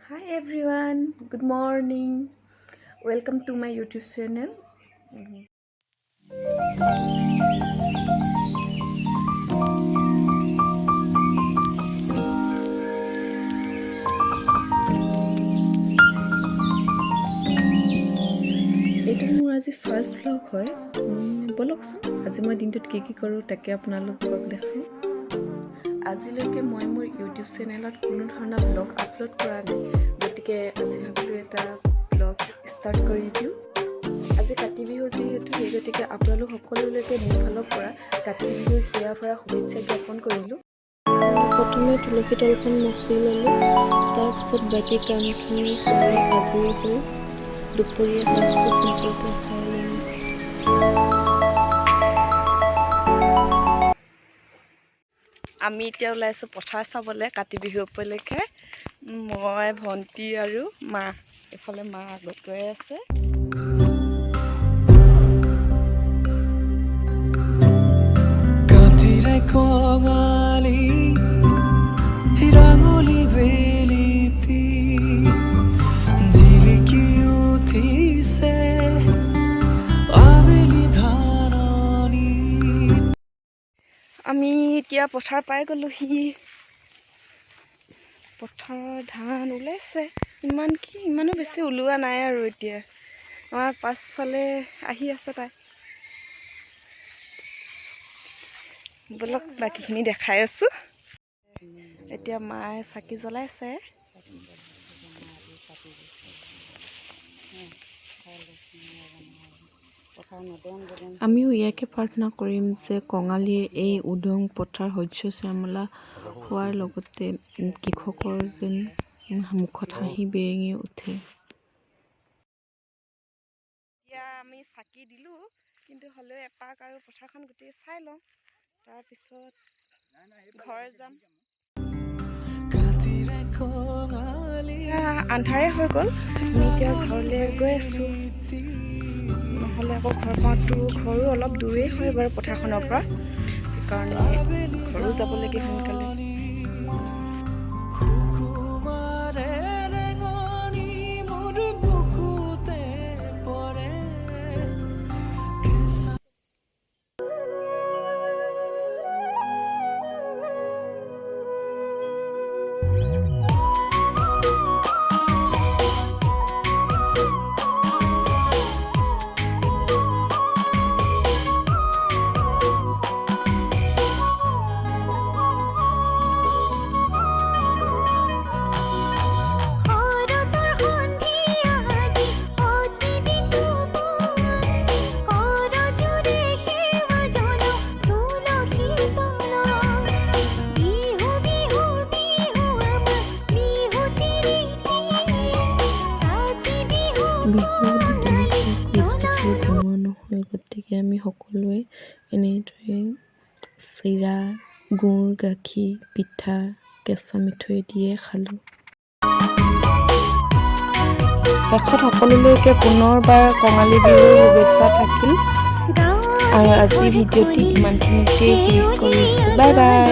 Hi everyone, good morning. Welcome to my YouTube channel. এইটো মোৰ আজি ফাৰ্ষ্ট ব্লগ হয়। বলকচোন আজি মই দিনটোত কি কৰোঁ তাকে আপোনালোকক দেখাওঁ। আজিলৈকে মই মোৰ ইউটিউব চেনেলত কোনো ধৰণৰ ব্লগ আপলোড কৰা নাই, গতিকে আজি ভাবিলোঁ এটা ব্লগ ষ্টাৰ্ট কৰি দিওঁ। আজি কাতি বিহু যিহেতু, সেই গতিকে আপোনালোক সকলোলৈকে মোৰ ফালৰ পৰা কাতি বিহুৰ হিয়া ভৰা শুভেচ্ছা জ্ঞাপন কৰিলোঁ। প্ৰথমে তুলসী তলখন মচি ল'লোঁ, তাৰপিছত বাকী কামখিনি কৰি আজৰি হৈ দুপৰীয়া সাজটো চিম্পলকৈ খাই ল'লোঁ। আমি এতিয়া ওলাইছোঁ পথাৰ চাবলৈ কাতি বিহু উপলক্ষে। মই, ভণ্টি আৰু মা। এইফালে মা আগত গৈ আছে। কঙালী হিৰাঙলী বেলিতি জিলিকি উঠিছে আবেলি ধাৰণি। আমি এতিয়া পথাৰ পাই গ'লোহি। পথাৰৰ ধান ওলাইছে, ইমানো বেছি ওলোৱা নাই আৰু এতিয়া। আমাৰ পাছফালে আহি আছে তাই। বলক বাকীখিনি দেখাই আছোঁ। এতিয়া মায়ে চাকি জ্বলাইছে। আমিও ইয়াকে প্ৰাৰ্থনা কৰিম যে কঙালীয়ে এই উদং পথাৰ শস্য শ্যামলা হোৱাৰ লগতে কৃষকৰ যেন মুখত হাঁহি বিৰিঙি উঠে। এতিয়া আমি চাকি দিলোঁ, কিন্তু হ'লেও এপাক আৰু পথাৰখন গোটেই চাই লওঁ, তাৰপিছত ঘৰ যাম। আন্ধাৰে হৈ গ'ল, আমি এতিয়া ঘৰলৈ গৈ আছোঁ। নহ'লে আকৌ ঘৰ পাওঁতো ঘৰো অলপ দূৰেই হয় বাৰু পথাৰখনৰ পৰা, সেইকাৰণে ঘৰো যাব লাগে সোনকালে। বিহু তেনেকৈ স্পেচিয়েল বনোৱা নহ'ল, গতিকে আমি সকলোৱে এনেদৰে চিৰা, গুড়, গাখীৰ, পিঠা, কেঁচা মিঠৈ দিয়ে খালোঁ। শেষত সকলোলৈকে পুনৰবাৰ কঙালী বিহুৰ শুভেচ্ছা থাকিল। আৰু আজি ভিডিঅ'টি ইমানখিনিতেই শেষ কৰিছোঁ। Bye bye.